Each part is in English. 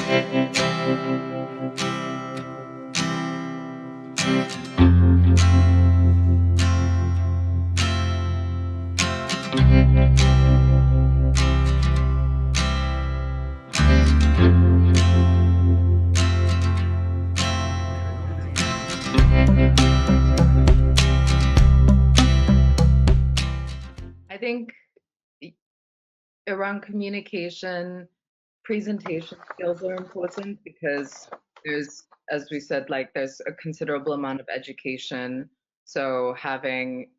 I think around communication, presentation skills are important because there's, as we said, like there's a considerable amount of education. So having,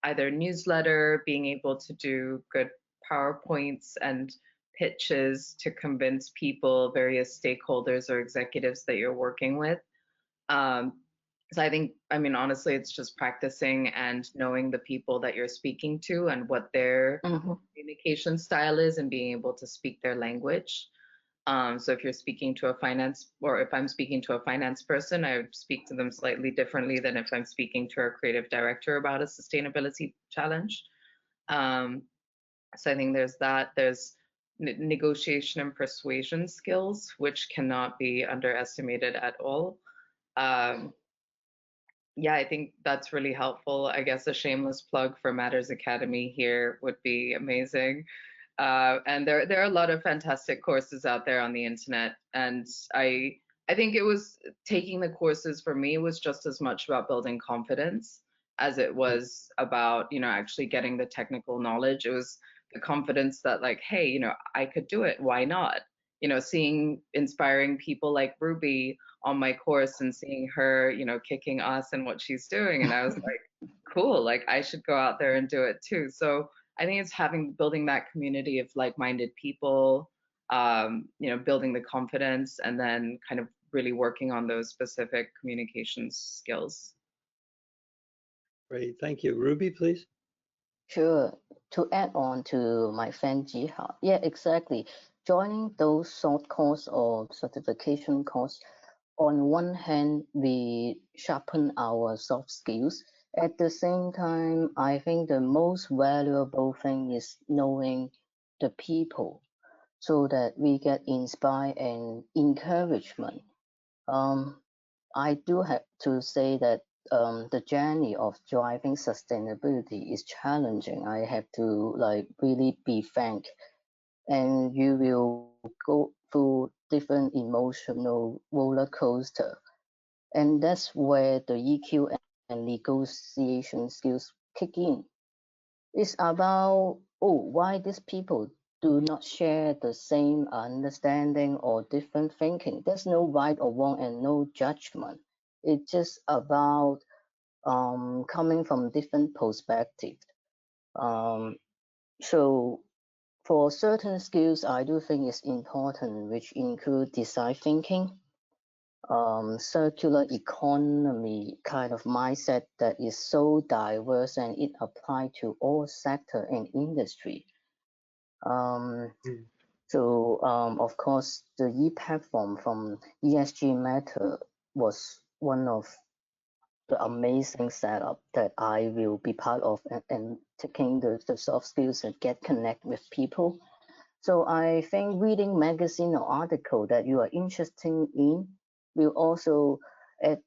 either newsletter, being able to do good PowerPoints and pitches to convince people, various stakeholders or executives that you're working with. Um, so I mean, honestly, it's just practicing and knowing the people that you're speaking to and what their communication style is and being able to speak their language. So if you're speaking to a finance, or if I'm speaking to a finance person, I would speak to them slightly differently than if I'm speaking to a creative director about a sustainability challenge. So I think there's that. There's negotiation and persuasion skills, which cannot be underestimated at all. Um, yeah, I think that's really helpful. I guess a shameless plug for Matters Academy here would be amazing. And there are a lot of fantastic courses out there on the internet, and I think it was taking the courses for me was just as much about building confidence as it was about actually getting the technical knowledge. It was the confidence that like, hey, I could do it. Why not? Seeing inspiring people like Ruby on my course and seeing her, kicking ass and what she's doing, and I was like, cool, like I should go out there and do it too. So I think it's building that community of like-minded people, building the confidence, and then kind of really working on those specific communications skills. Great, thank you. Ruby, please. Sure. To add on to my friend Jeehae, yeah, exactly. Joining those short course or certification course, on one hand, we sharpen our soft skills. At the same time, I think the most valuable thing is knowing the people so that we get inspired and encouragement. I do have to say that the journey of driving sustainability is challenging. I have to like really be frank, and you will go through different emotional roller coaster, and that's where the EQ and negotiation skills kick in. It's about, oh, why these people do not share the same understanding or different thinking. There's no right or wrong and no judgment. It's just about coming from different perspectives. Um, so for certain skills, I do think it's important, which include design thinking, circular economy kind of mindset that is so diverse and it applies to all sector and industry. Of course, the e-platform from ESG Matter was one of the amazing setup that I will be part of, and taking the soft skills and get connect with people. So I think reading magazine or article that you are interested in will also add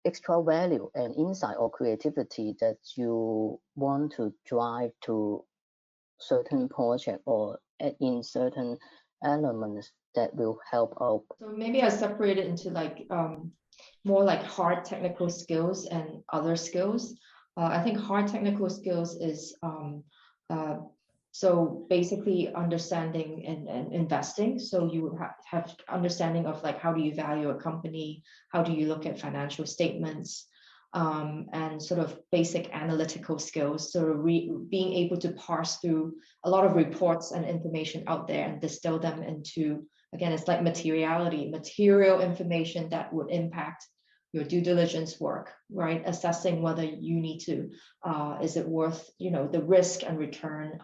extra value and insight or creativity that you want to drive to certain project or add in certain elements that will help out. So maybe I separate it into like more like hard technical skills and other skills. I think hard technical skills is so basically understanding and investing. So you have understanding of like how do you value a company, how do you look at financial statements, and sort of basic analytical skills. So being able to parse through a lot of reports and information out there and distill them into, again, it's like material information that would impact your due diligence work, right? Assessing whether you need to, is it worth, the risk and return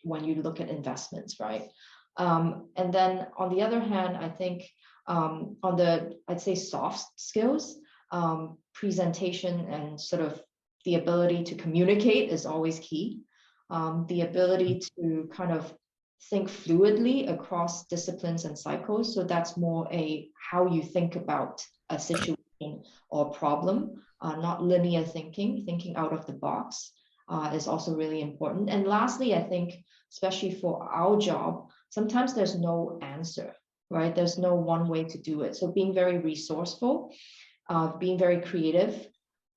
when you look at investments, right? And then on the other hand, I think on the, I'd say soft skills, presentation and sort of the ability to communicate is always key. The ability to kind of think fluidly across disciplines and cycles. So that's more a how you think about a situation or problem, not linear thinking, thinking out of the box is also really important. And lastly, I think, especially for our job, sometimes there's no answer, right? There's no one way to do it. So being very resourceful, being very creative,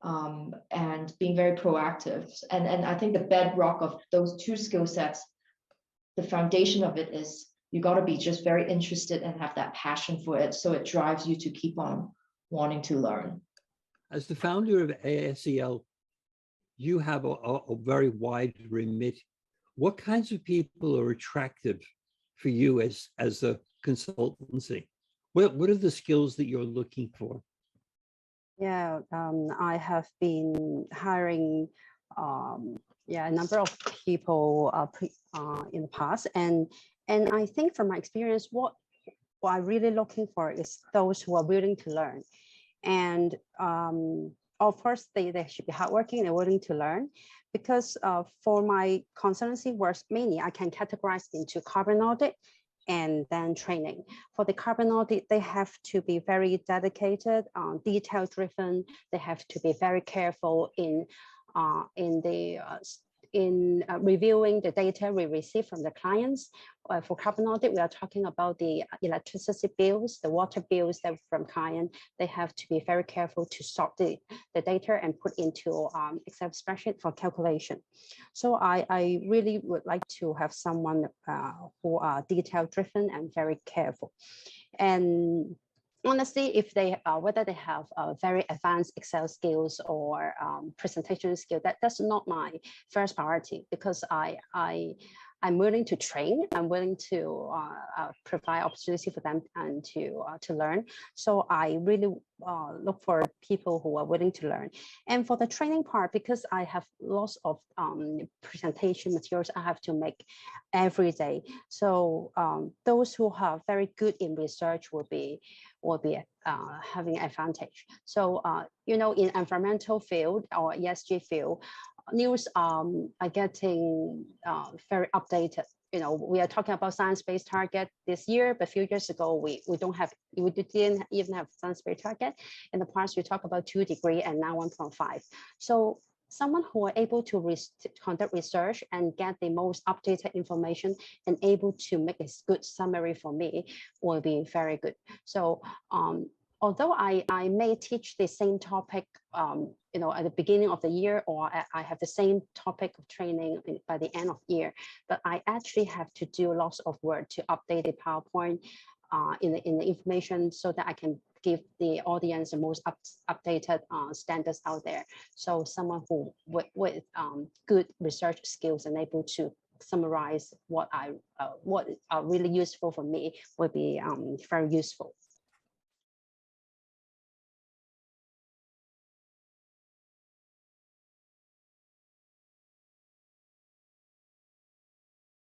and being very proactive. And I think the bedrock of those two skill sets, the foundation of it is you got to be just very interested and have that passion for it. So it drives you to keep on wanting to learn. As the founder of ASEL, you have a very wide remit. What kinds of people are attractive for you as a consultancy? What are the skills that you're looking for? Yeah, I have been hiring a number of people in the past, and I think from my experience, what I'm really looking for is those who are willing to learn, and of course they should be hardworking and willing to learn, because for my consultancy works mainly I can categorize into carbon audit and then training. For the carbon audit, they have to be very dedicated, detail driven. They have to be very careful in reviewing the data we receive from the clients. For carbon audit, we are talking about the electricity bills, the water bills that from client. They have to be very careful to sort the data and put into Excel spreadsheet for calculation. So I really would like to have someone who are detail driven and very careful. And honestly, if they whether they have very advanced Excel skills or presentation skill, that's not my first priority, because I'm willing to train. I'm willing to provide opportunity for them and to learn. So I really look for people who are willing to learn. And for the training part, because I have lots of presentation materials I have to make every day. So those who are very good in research will be having advantage. So in environmental field or ESG field, news are getting very updated. We are talking about science-based target this year, but a few years ago we didn't even have science-based target. In the past, we talked about 2 degrees and now 1.5. So someone who are able to conduct research and get the most updated information and able to make a good summary for me will be very good. So although I may teach the same topic, at the beginning of the year, or I have the same topic of training by the end of the year, but I actually have to do lots of work to update the PowerPoint in the information so that I can give the audience the most updated standards out there. So someone who with good research skills and able to summarize what are really useful for me would be very useful.